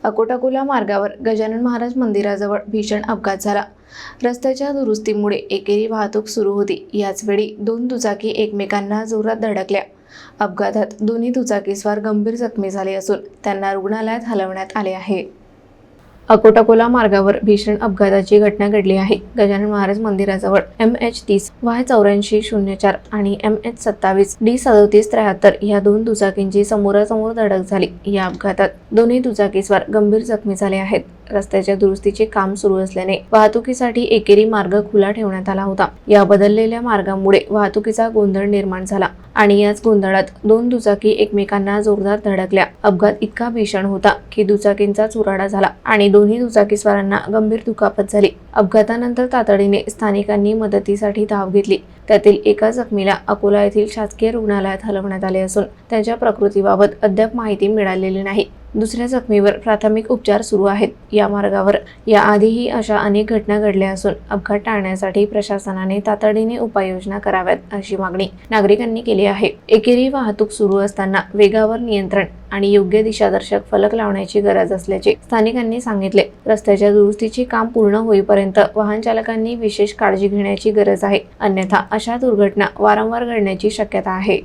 अकोटाकोला मार्गावर गजानन महाराज मंदिराजवळ भीषण अपघात झाला। रस्त्याच्या दुरुस्तीमुळे एकेरी वाहतूक सुरू होती। याच वेळी दोन दुचाकी एकमेकांना जोरात धडकल्या। अपघातात दोन्ही दुचाकीस्वार गंभीर जखमी झाले असून त्यांना रुग्णालयात हलवण्यात आले आहे। अकोटाकोला मार्गावर भीषण अपघाताची घटना घडली आहे। गजानन महाराज मंदिराजवळ MH30 Y8404 आणि MH27 D3773 या दोन दुचाकींची समोरासमोर धडक झाली। या अपघातात दोन्ही दुचाकीस्वार गंभीर जखमी झाले आहेत। रस्त्याच्या दुरुस्तीचे काम सुरू असल्याने वाहतुकीसाठी एकेरी मार्ग खुला ठेवण्यात आला होता। या बदललेल्या मार्गामुळे वाहतुकीचा गोंधळ निर्माण झाला आणि याच गोंधळात दोन दुचाकी एकमेकांना जोरदार धडकल्या। अपघात इतका भीषण होता की दुचाकींचा चुराडा झाला आणि दोन्ही दुचाकीस्वारांना गंभीर दुखापत झाली। अपघातानंतर तातडीने स्थानिकांनी मदतीसाठी धाव घेतली। त्यातील एका जखमीला अकोला येथील शासकीय रुग्णालयात हलवण्यात आले असून त्यांच्या प्रकृतीबाबत अद्याप माहिती मिळालेली नाही। दुसऱ्या जखमीवर प्राथमिक उपचार सुरू आहेत। या मार्गावर याआधीही अशा अनेक घटना घडल्या असून अपघात टाळण्यासाठी प्रशासनाने तातडीने उपाययोजना कराव्यात अशी मागणी नागरिकांनी केली आहे। एकेरी वाहतूक सुरू असताना वेगावर नियंत्रण आणि योग्य दिशादर्शक फलक लावण्याची गरज असल्याचे स्थानिकांनी सांगितले। रस्त्याच्या दुरुस्तीचे काम पूर्ण होईपर्यंत वाहन चालकांनी विशेष काळजी घेण्याची गरज आहे, अन्यथा अशा दुर्घटना वारंवार घडण्याची शक्यता आहे।